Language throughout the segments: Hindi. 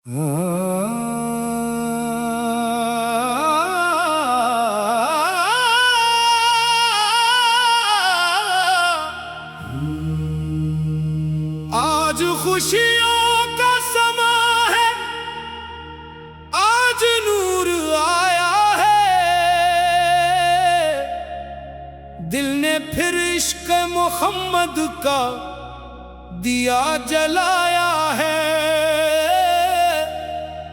आज खुशियों का समा है, आज नूर आया है। दिल ने फिर इश्क मोहम्मद का दिया जलाया है।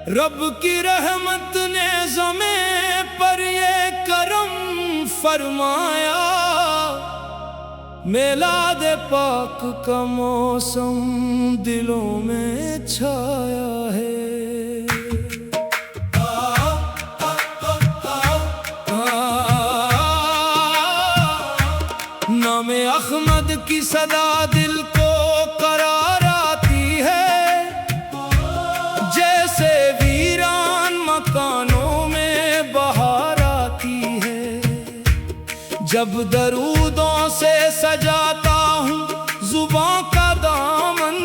रब की रहमत ने ज़मीं पर ये करम फरमाया। मिलाद पाक का मौसम दिलों में छाया है। नामे अहमद की सदा दिल को करार आती है। जैसे वीरान मकानों में बहार आती है। जब दरूदों से सजाता हूँ जुबां का दामन,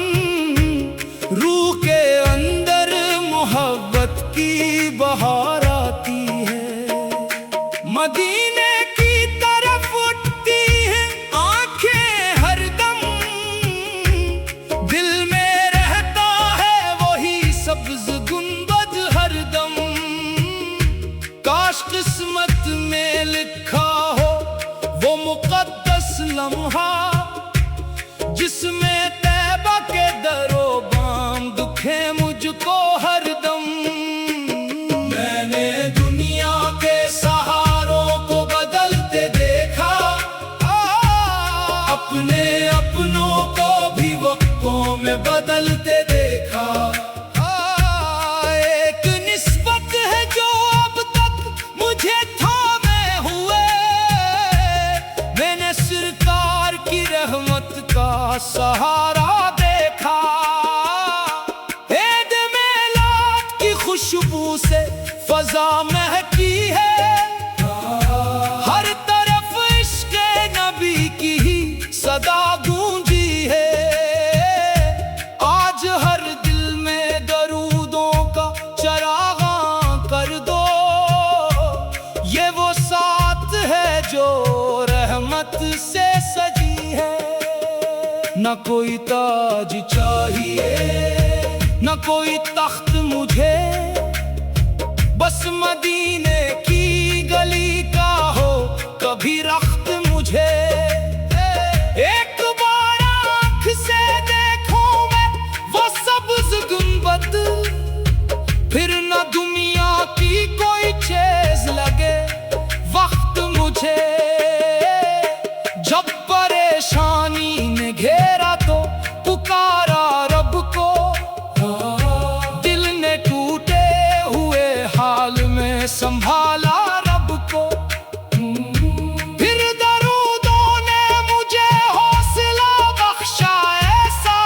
रूह के अंदर मोहब्बत की बहार आती है। मदीने की तरफ उठती हैं आंखें हरदम, दिल में रहता है वही सब्ज गुंबद हरदम। काश किस्मत में लिखा हो वो मुक़द्दस लम्हा, जिसमें तैबा के दरो बाम दुखे मुझको हरदम। मैंने दुनिया के सहारों को बदलते देखा, अपने अपनों को भी वक्तों में बदलते देखा। एक निस्बत है जो अब तक मुझे थामे हुए। मैंने सरकार की रहमत का सहारा देखा। ईद मिलाद की खुशबू से फजा महकी है। हर तरफ इश्क़ नबी की ही सदा गूंजी है। आज हर दिल में दरूदों का चरागा कर दो। ये वो साथ है जो रहमत से सजी है। न कोई ताज चाहिए न कोई तख्त मुझे, बस मदीने की गली का हो कभी रख्त मुझे। एक बार आँख से देखूं मैं वो सब्ज़ गुंबद, फिर न दुनिया की कोई चीज़ लगे वक्त मुझे। जब परेशानी ने घेरा तो पुकारा रब को, दिल ने टूटे हुए हाल में संभाला रब को। फिर दरूदों ने मुझे हौसला बख्शा ऐसा,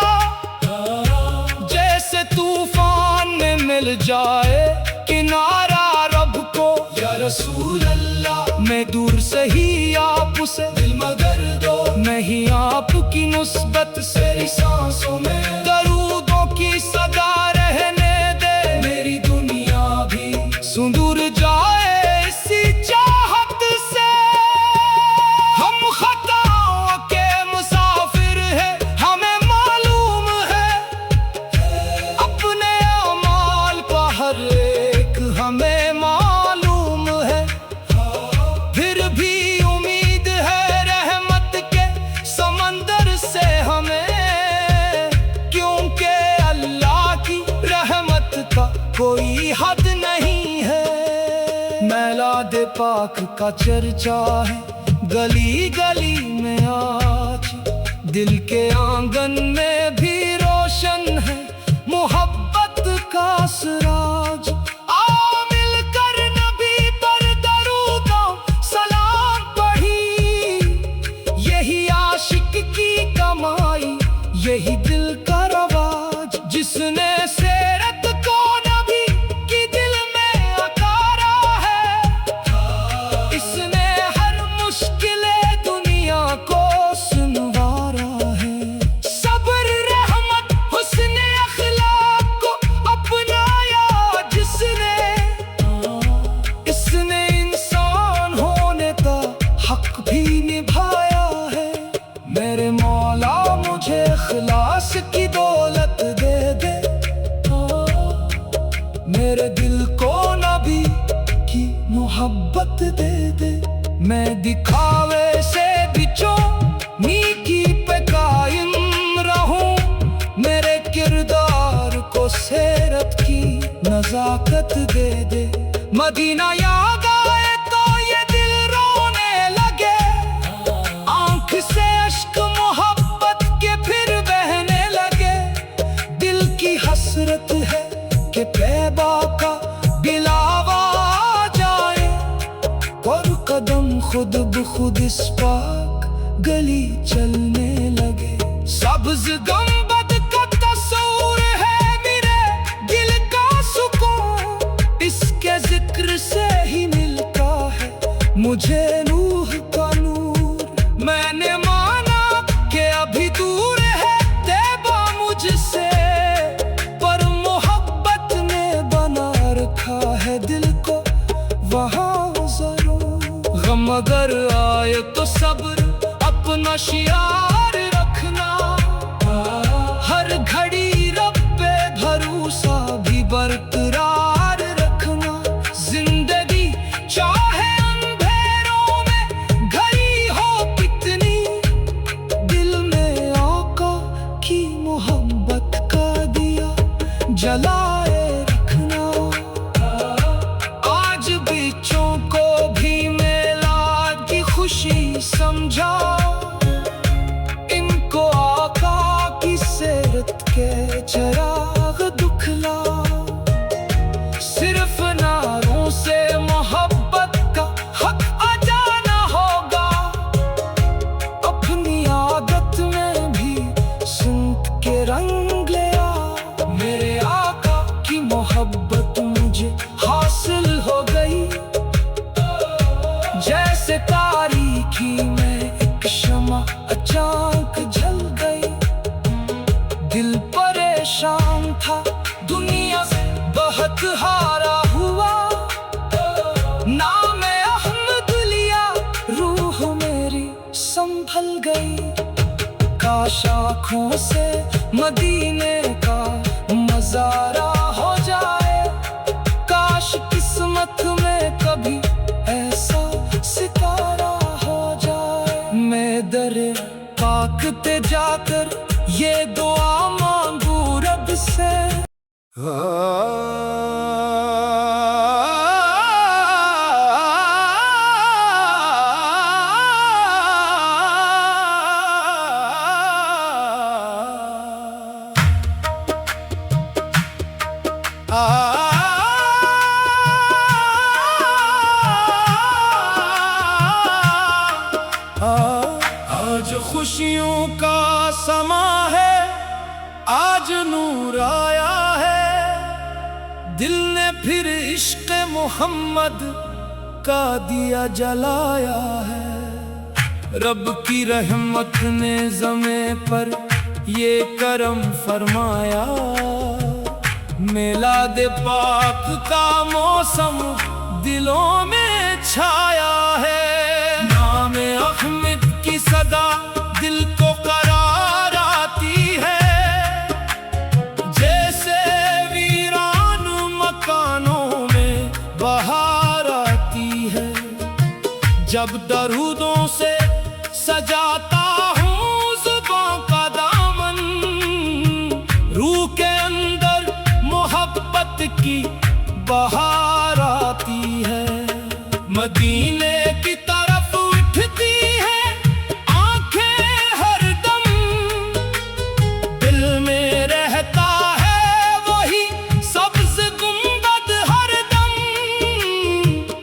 जैसे तूफान में मिल जाए किनारा रब को। या रसूल अल्लाह मैं दूर से ही आपसे दिल मगर दो, नहीं आपकी नुस्बत से सांसों में दरूदों की सदा रहने दे। मेरी दुनिया भी सुंदर जाए इसी चाहत से। हम खताओं के मुसाफिर हैं हमें मालूम है। अपने अमाल का हर एक हमें मालूम है। फिर भी उम्मीद है रहमत के समंदर से हमें, क्योंकि अल्लाह की रहमत का कोई हद नहीं है। मिलाद पाक का चर्चा है गली गली में आज, दिल के आंगन में भी रोशन है मोहब्बत का सिराज। आओ मिलकर नबी पर दरूदों सलाम पढ़ी, यही आशिक की कमाई यही दिल का रवाज। जिसने सीरत को नबी की दिल में अकारा है, इसने हर मुश्किल दुनिया को सुनवारा है। सब्र रहमत हुस्न अखलाक को अपना मेरे दिल को नबी की मोहब्बत दे दे। मैं दिखावे से बिचो नीकी पे कायम रहूं, मेरे किरदार को सीरत की नजाकत दे दे। मदीना याद आए तो ये दिल रोने लगे, आंख से अश्क मोहब्बत के फिर बहने लगे। दिल की हसरत है कि पैबा का बिलावा जाए, और कदम खुद ब खुद इस पाक गली चलने लगे। सब्ज गंबद का तस्वीर है मेरे दिल का सुकून, इसके जिक्र से ही मिलता है मुझे रूह का नूर। मैंने माना कि अभी दूर है तैबा मुझसे, पर मोहब्बत ने बना रखा है दिल को वहाँ जरूर। गम अगर आए तो सब्र अपना शियार रखना, हर घड़ी रब पे भरोसा भी बरकरार रखना। जिंदगी चाहे अंधेरों में घड़ी हो कितनी, दिल में आका की मोहब्बत का दिया जलाए रखना। आज बिच्छों को भी मिलाद की खुशी समझा, इनको आका की सीरत के चिराग दुखला। सिर्फ नारों से मोहब्बत का हक अदा ना होगा, अपनी आदत में भी सुनत के रंग ले आ। मेरे आका की मोहब्बत मुझे हासिल हो गई, जैसे तारीकी में एक शमा अचानक जल गई। दिल परेशान था दुनिया से बहुत हारा हुआ, नाम अहमद लिया रूह मेरी संभल गई। काश आँखों से मदीने का नजारा हो जाए, काश किस्मत में कभी ऐसा सितारा हो जाए। मैं दरे पाक पे जाकर ये दुआ मांगू रब से। आज खुशियों का समा है, आज नूर आया है, दिल ने फिर इश्क मोहम्मद का दिया जलाया है। रब की रहमत ने ज़मे पर ये करम फरमाया, मिलाद पाक का मौसम दिलों में छाया है। नाम अहमद की सदा दिल को करार आती है, जैसे वीरान मकानों में बहार आती है। जब दरूदों से सजाता हूँ जुबां का दामन, रूह के अंदर मोहब्बत की बहार आती है। मदीने की तरफ उठती है आंखें हरदम, दिल में रहता है वही सब्ज गुंबद हरदम।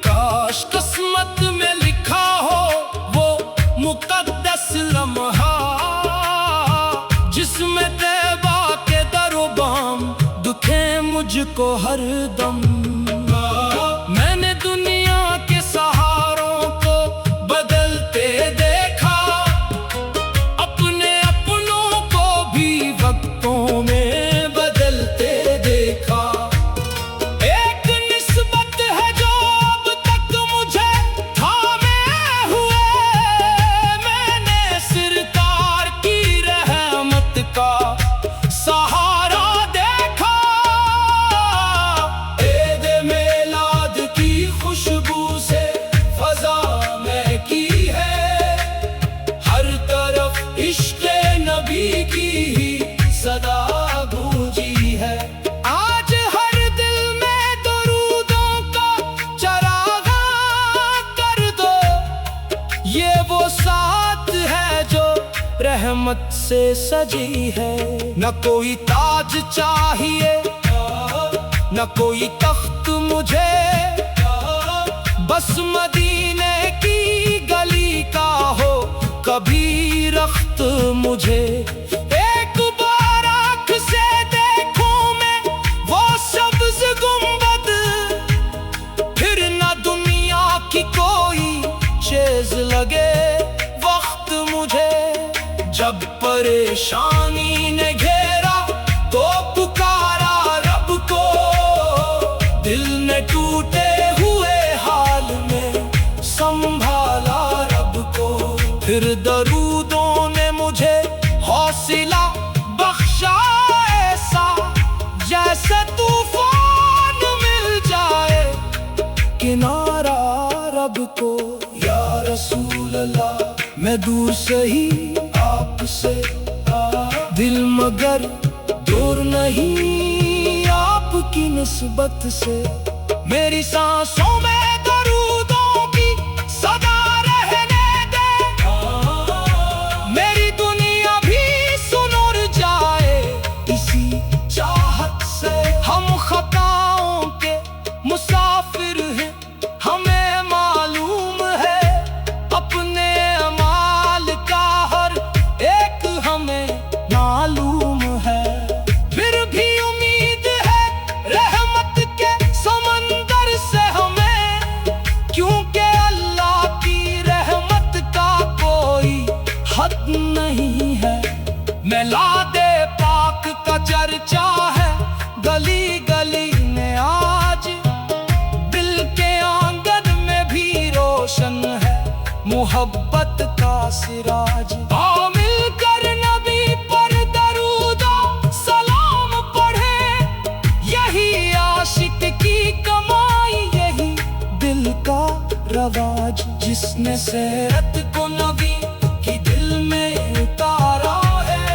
काश किस्मत में लिखा हो वो मुकद्दस लम्हा, जिसमें तैबा के दरोबाम दुखे मुझको हरदम। मैंने दुनिया के सहारों को बदलते देखा, अपने अपनों को भी वक्तों में बदलते देखा। एक निस्बत है जो अब तक मुझे थामे हुए, मैंने सरकार की रहमत का सहारा देखा। रहमत से सजी है। न कोई ताज चाहिए न कोई तख्त मुझे, बस मदीने की गली का हो कभी रख्त मुझे। एक बार आँख से देखूं मैं वो सब्ज़ गुंबद, फिर न दुनिया की कोई चीज़ लगे वक्त मुझे। जब परेशानी ने घेरा तो पुकारा रब को, दिल ने टूटे हुए हाल में संभाला रब को। फिर दरूदों ने मुझे हौसला बख्शा ऐसा, जैसे तूफान मिल जाए किनारा रब को। या रसूल अल्लाह मैं दूर से ही आपसे दिल मगर दूर नहीं आपकी निस्बत से। मेरी सांसों में दरूदों की सदा रहने दे, मेरी दुनिया भी सुनुर जाए इसी चाहत से। हम खताओं के मुसाफिर हैं हमें मालूम है, अपने अमाल का हर एक हमें मालूम है। फिर भी उम्मीद है रहमत के समंदर से हमें, क्योंकि अल्लाह की रहमत का कोई हद नहीं है। मिलादे पाक का चर्चा है गली गली में आज, दिल के आंगन में भी रोशन है मोहब्बत का सिराज। आओ मिलकर नबी पर दरूदो सलाम पढ़े, यही आशिक की कमाई यही दिल का रवाज। जिसने सेहत को नबी की दिल में उतारा है,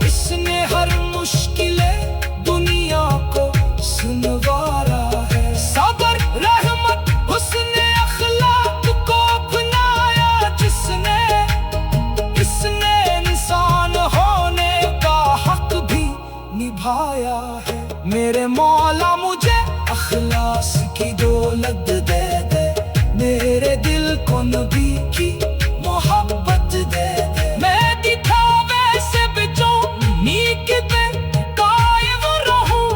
इसने हर मुश्किलें दुनिया को सुनवारा है। सबर रहमत उसने अखलाक को अपनाया जिसने, इसने इंसान होने का हक भी निभाया है। मेरे मौला मुझे अखलास की दौलत दे दे, मेरे दिल को नबी की मोहब्बत दे दे। मैं दिखावे से बचूं नीक पे कायम रहूं,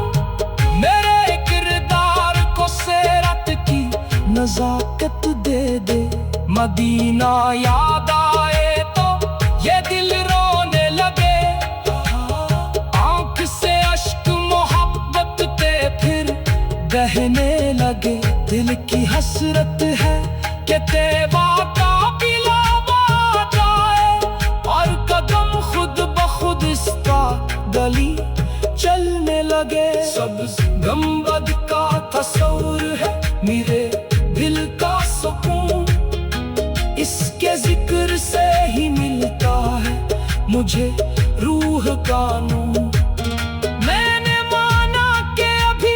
मेरे किरदार को सीरत की नजाकत दे दे। मदीना याद आए तो ये दिल रोने लगे, आंख से अश्क मोहब्बत पे फिर बहने लगे। दिल की हसरत है कि तेबा का पिलावा जाए, और कदम खुद ब खुद इसका गली चलने लगे। सब्ज़ गुंबद का तस्वुर है मेरे दिल का सुकून, इसके जिक्र से ही मिलता है मुझे रूह का नूर। मैंने माना कि अभी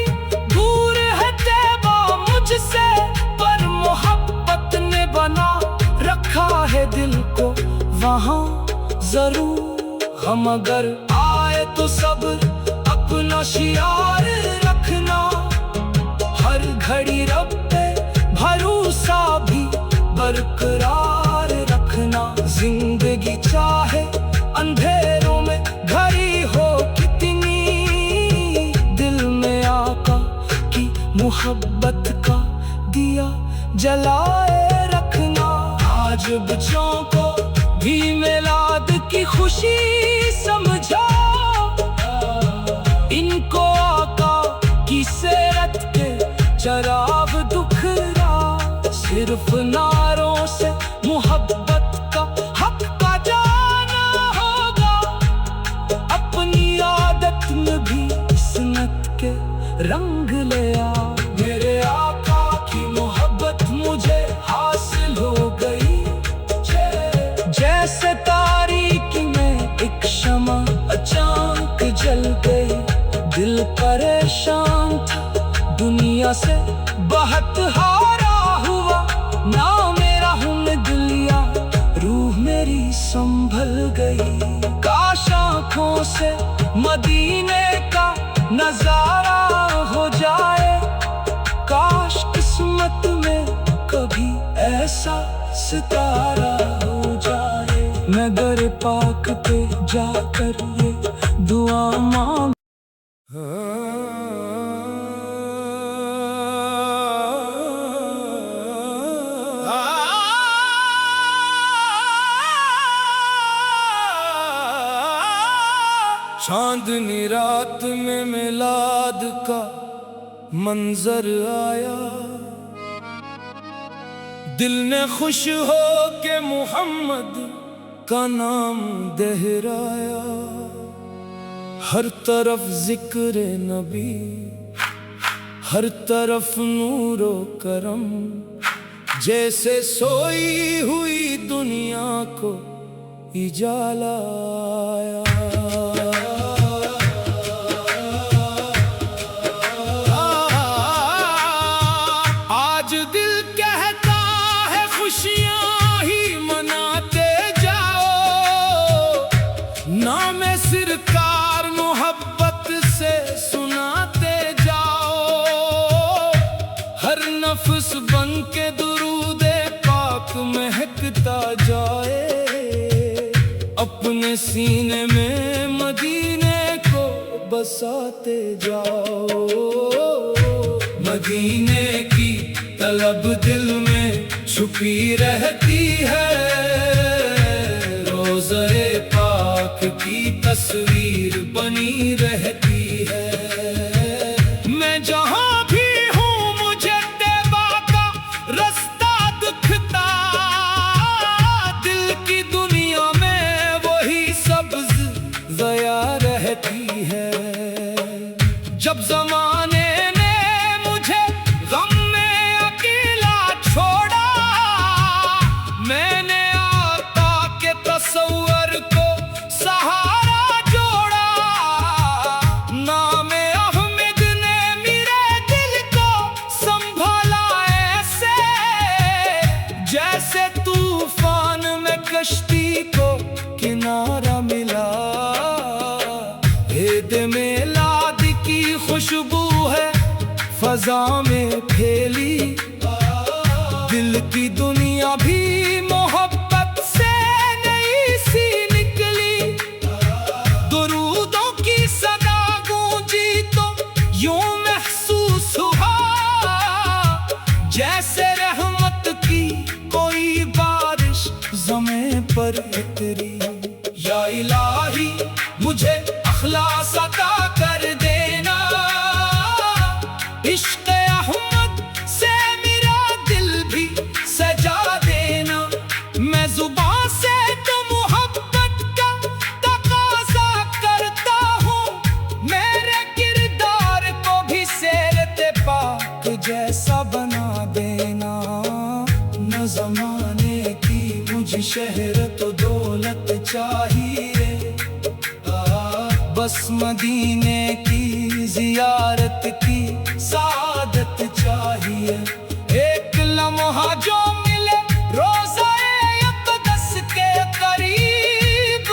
दूर है तैबा मुझसे, पर मोहब्बत ने बना रखा है दिल को वहाँ जरूर। हम अगर आए तो सब्र अपना शियार रखना, हर घड़ी रब पे भरोसा भी बरकरार रखना। जिंदगी चाहे अंधेरों में घड़ी हो कितनी, दिल में आका की मोहब्बत का दिया जलाए रखना। आज बच्चों को भी मिलाद की खुशी समझा, इनको आका की सीरत के चराग दुखरा। सिर्फ नारों से मोहब्बत का हक का जाना होगा, अपनी आदत में भी सुन्नत के रंग ले आ। मेरे आका की मोहब्बत मुझे हासिल हो गई, जैसे तारीकी में एक शमा अचानक जल गई। दिल परेशान था दुनिया से बहुत हारा हुआ, ना मेरा हूँ मैं दुनिया, रूह मेरी संभल गई। से मदीने का नजारा हो जाए। काश किस्मत में कभी ऐसा सितारा हो जाए। मैं दर पाक पे जाकर ये दुआ मांग। चांदनी रात में मिलाद का मंजर आया। दिल ने खुश हो के मोहम्मद का नाम दोहराया। हर तरफ जिक्र नबी, हर तरफ नूरो करम, जैसे सोई हुई दुनिया को उजाला आया। आज दिल कहता है खुशियां ही मनाते जाओ। नाम सरकार मोहब्बत से सुनाते जाओ। हर नफ्स बन के दुरूदे पाक महकता जाए। अपने सीने में मदीने को बसाते जाओ। मदीने की तलब दिल में छुपी रहती है। रोज़े पाक की तस्वीर बनी रहती है। मैं जहाँ भी हूँ मुझे तैबा का रास्ता दिखता। दिल की दुनिया में वही सब्ज़ ज़या रहती है। जब ज़माने ने मुझे गम में अकेला छोड़ा, मैंने आका के तस्वर को सहारा जोड़ा। नाम अहमद ने मेरे दिल को संभाला ऐसे, जैसे तूफान में कश्ती को किनारा मिला। ईद मिलाद की खुशबू है फजा में फैली। दिल की दुनिया भी मोहब्बत से नई सी निकली। दुरूदों की सदा गूंजी तो यूं महसूस हुआ, जैसे रहमत की कोई बारिश ज़मीं पर उतरी। या इलाही मुझे अखलास अता कर देना। इश्क़ अहमद से मेरा दिल भी सजा देना। मैं ज़ुबान से तो मोहब्बत का तक़ाज़ा करता हूँ। मेरे किरदार को भी सीरत पाक जैसा बना देना। न ज़माने की मुझे शहरत दौलत चाहिए, बस मदीने की ज़ियारत की सादत चाहिए। एक लम्हा जो मिले रोज़ाए अक़दस के करीब,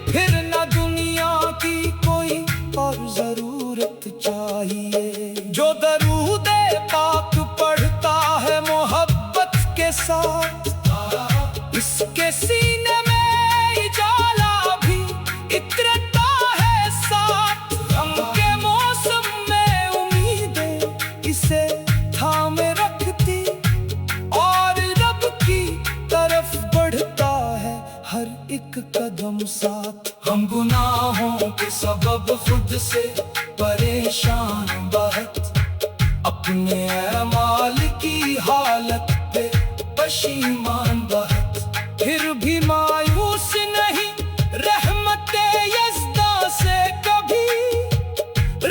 फिर न दुनिया की कोई और ज़रूरत चाहिए। जो दरूदे पाक पढ़ता है मोहब्बत के साथ, इसके सीने में उजाला भी इतरता है साथ। गम के मौसम में उम्मीदें इसे थामे रखती, और रब की तरफ बढ़ता है हर एक कदम साथ। हम गुनाहों के सबब खुद से परेशान बहुत, अपने अमाल की हालत पे पशीमान बहुत। फिर भी मायूस नहीं रहमते यज़्दा से कभी।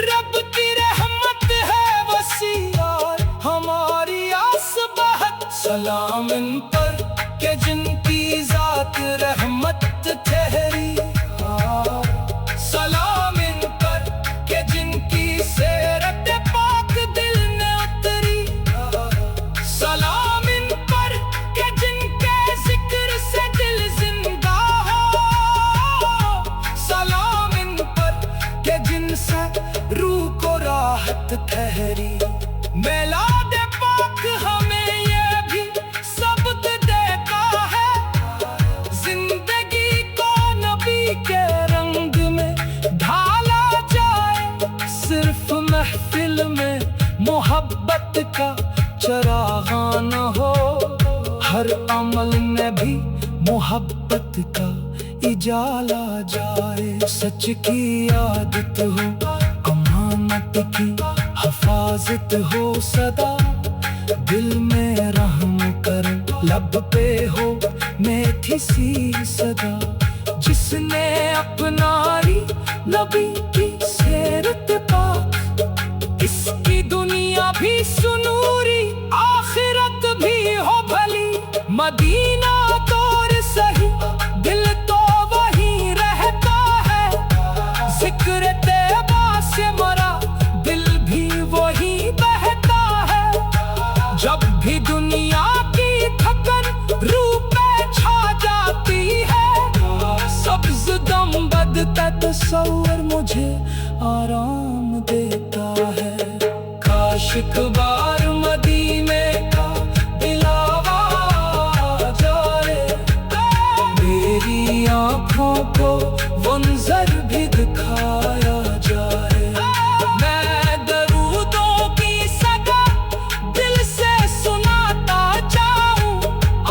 रब की रहमत है वसीयार हमारी आस बहुत। सलाम इन पर के जिनकी ज़ात रहमत ठहरी। सलाम इन पर के जिनकी सीरत पाक दिल ने उतरी। सलाम इन पर के जिनके जिक्र से दिल जिंदा हो। सलाम इन रात ठहरी। मिलाद पाक हमें ये भी सबक देता है, जिंदगी को नबी के रंग में ढाला जाए। सिर्फ महफिल में मोहब्बत का चरागान न हो, हर अमल में भी मोहब्बत का इजाला जाए। सच की आदत हो, अमानत की हिफाजत हो सदा, दिल में रहम कर लब पे हो मीठी सी सदा। जिसने अपनाई नबी की सीरत पाक, इसकी दुनिया भी सुनूरी आखिरत भी हो भली। मदीना तौर सही दिल तो वही रहता है, जिक्र तैबा से मरा दिल भी वही बहता है। जब भी दुनिया की थकन रूह पे छा जाती है, सब्ज दम का तस्वर मुझे आराम देता है। काश एक बार मदीने का दिलावा जाए, मेरी आँखों को मंजर भी दिखाया जाए। मैं दरूदों की सदा दिल से सुनाता जाऊं,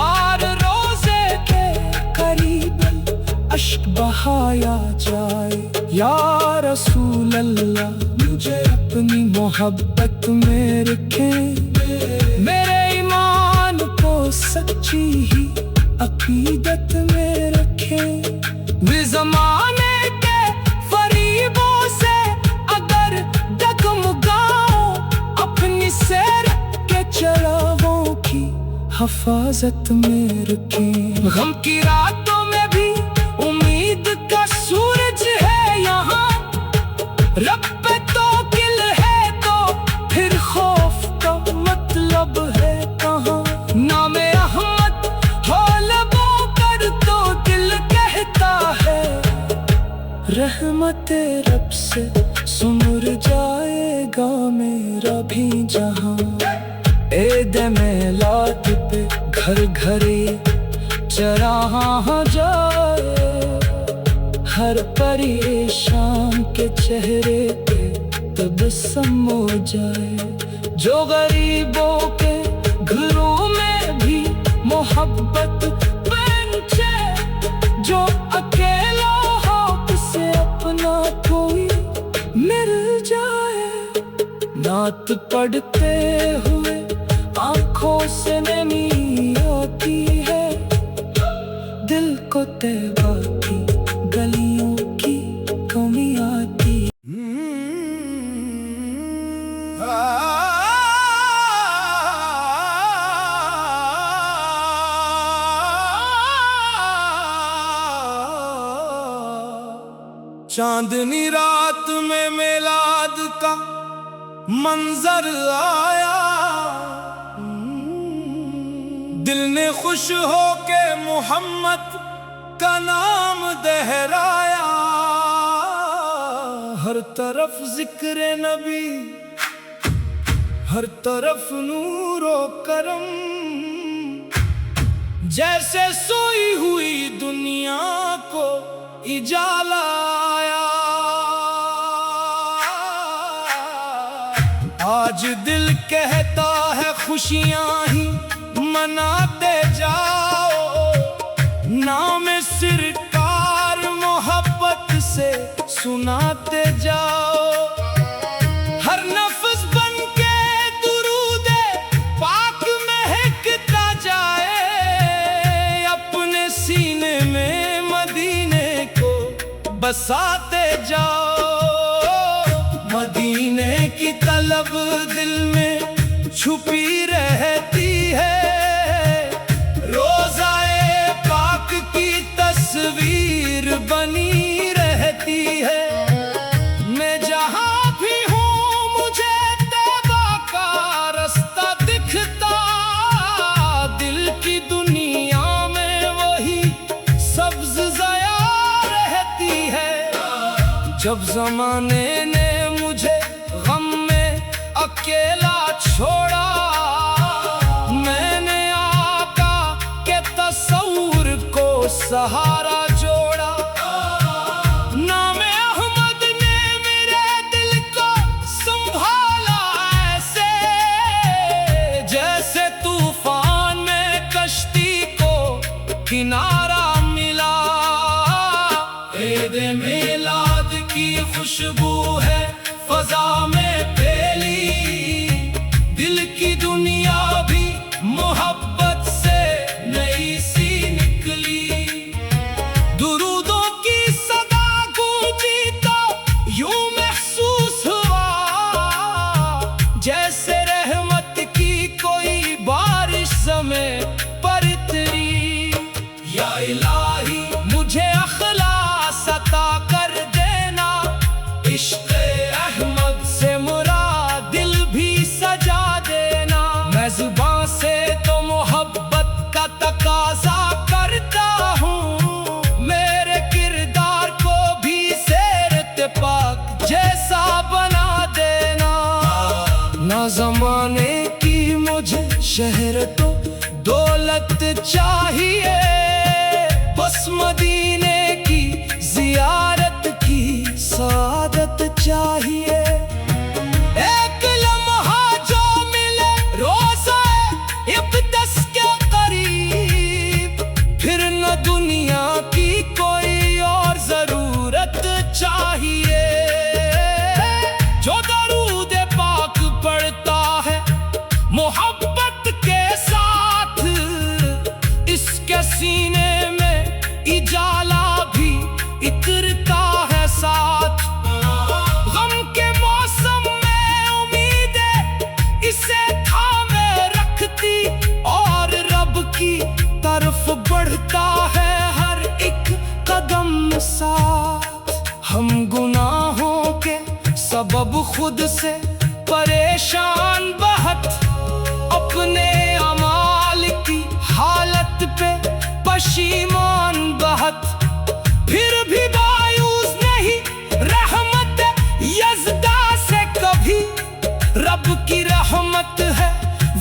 और रोजे के करीब अश्क बहाया जाए। या रसूल अल्लाह, मुझे अपनी मोहब्बत में रखें, मेरे ईमान को सच्ची ही अकीदत में रखें। वे ज़माने के फरीबों से अगर डगमगाओ, अपनी सैर के चरागों की हिफाजत में रखें। गम की रातों में भी उम्मीद का सूरज है यहाँ, रब पे तवक्कुल है तो फिर खौफ का मतलब है कहाँ। नामे अहमद हो लबों पर तो दिल कहता है, रहमत रब से सुमर जाएगा मेरा भी जहाँ। ईद मिलाद पे घर घर ये चराहा जाए, हर परेशान के चेहरे पे तबस्सुम हो जाए। जो गरीबों के घरों में भी मोहब्बत पहुंचे, जो अकेला हो उसे अपना कोई मिल जाए। नात पढ़ते हुए आंखों से नमी आती है, दिल को तैबा की गलियों की कमी आती। चांदनी रात में मिलाद का मंजर आया, दिल ने खुश हो के मोहम्मद का नाम दोहराया। हर तरफ जिक्र नबी, हर तरफ नूरो करम, जैसे सोई हुई दुनिया को इजाला आया। आज दिल कहता है खुशियां ही मनाते जाओ, नाम सरकार मोहब्बत से सुनाते जाओ। हर नफ्स बन के दुरूदे पाक महकता जाए, अपने सीने में मदीने को बसाते जाओ। मदीने की तलब दिल में छुपी रहती है, रोज़ाए पाक की तस्वीर बनी रहती है। मैं जहाँ भी हूँ मुझे तैबा का रास्ता दिखता, दिल की दुनिया में वही सब्ज़ ज़या रहती है। जब ज़माने ने मुझे गम में अकेला छोड़ा, मैंने आका के तस्वुर को सहारा जोड़ा। नामे अहमद ने मेरे दिल को संभाला ऐसे, जैसे तूफान में कश्ती को किनारा मिला। ईद मिलाद की खुशबू है फजा में फैली, दिल की दुनिया भी मोहब्बत से नई सी निकली। दुरूदों की सदा गूंजी तो यूं महसूस हुआ, जैसे रहमत की कोई बारिश समय पर उतरी। या इलाही मुझे अखलास अता कर देना, इश्क़ अहमद से मुराद दिल भी सजा देना। मैं ज़ुबान से तो मोहब्बत का तकाज़ा करता हूँ, मेरे किरदार को भी सीरत पाक जैसा बना देना। ना ज़माने की मुझे शहरत दौलत चाहिए, बस मदीने की ज़ियारत की सादत चाहिए। एक लम्हा जो मिले रोज़ा इक़दस के करीब, फिर न दुनिया की कोई और ज़रूरत चाहिए। जो दरूद पाक पढ़ता है मोहब्बत के साथ, इसके सीने में इजाला भी इतरता है साथ। गम के मौसम में उम्मीदें इसे थामे रखती, और रब की तरफ बढ़ता है हर एक कदम साथ। हम गुनाहों के सबब खुद से परेशान बहुत, अपने अमाल की हालत पे पशीमान बहुत, फिर भी मायूस नहीं रहमत यज़दा से कभी। रब की रहमत है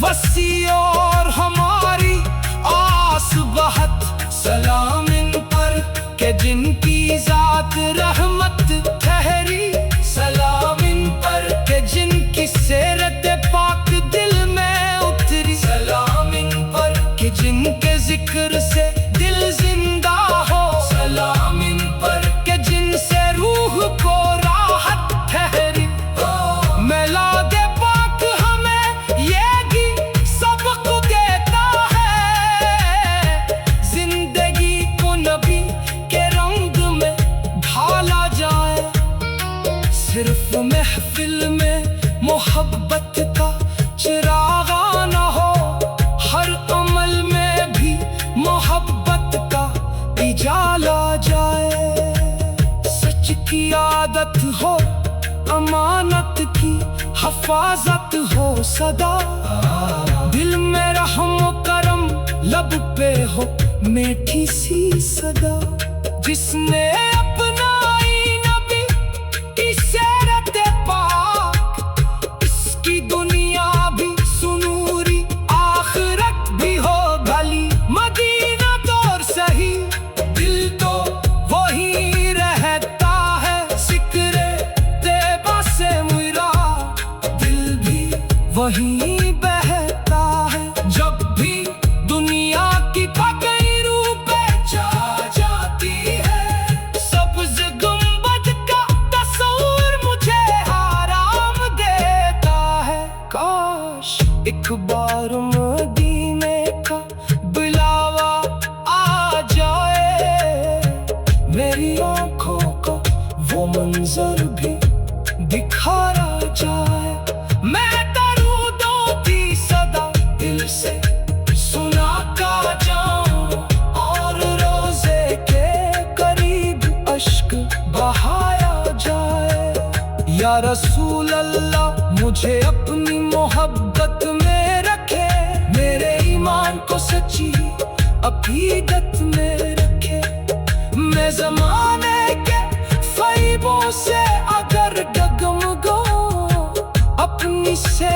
वसी और हमारी आस बहुत। सलाम इन पर के जिनकी ज़ात रहमत ठहरी, सलाम इन पर के जिनकी सीरत पाक दिल में उतरी। सलाम इन पर के जिनके जिक्र से दिल जिंदा हो, सलाम इन पर के जिनसे रूह को राहत ठहरी। मिलाद पाक हमें ये भी सबक देता है, जिंदगी को नबी के रंग में ढाला जाए। सिर्फ महफिल में मोहब्बत का चिरागा न हो, हर अमल में भी मोहब्बत का उजाला जाए। सच की आदत हो, अमानत की हिफाजत हो सदा, दिल में रहम करम लब पे हो मीठी सी सदा। जिसने अपनाई नबी की सीरत पाक, इसकी दुनिया भी सुनूरी आखिरत भी हो भली। मदीना तो सही दिल तो वही रहता है, जिक्र तैबा से मेरा दिल भी वही बहता है। जब भी दुनिया की पकई रूप जा जाती है, सब्ज़ गुंबद का तस्वुर मुझे आराम देता है। काश एक बार मदीने का बुलावा आ जाए, मेरी आँखों को वो मंजर भी दिखाया जाए। मैं दरूदों की सदा दिल से सुनाता जाऊं, और रोज़े के करीब अश्क बहाया जाए। या रसूल अल्लाह मुझे अपनी मोहब्बत में रखे, मेरे ईमान को सच्ची अकीदत में रखे। मैं ज़माने के फ़ैबों से अगर डगमगाऊं, अपनी से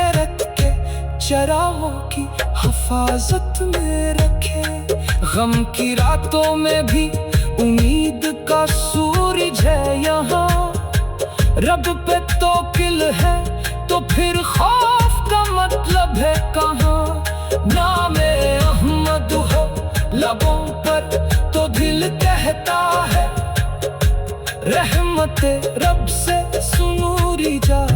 चराहों की हिफाजत में रखे। गम की रातों में भी उम्मीद का सूरज है यहाँ। रब पे तवक्कुल है तो फिर खौफ का मतलब है कहाँ। नामे अहमद हो लबों पर तो दिल कहता है, रहमते रब से सुनूरी जा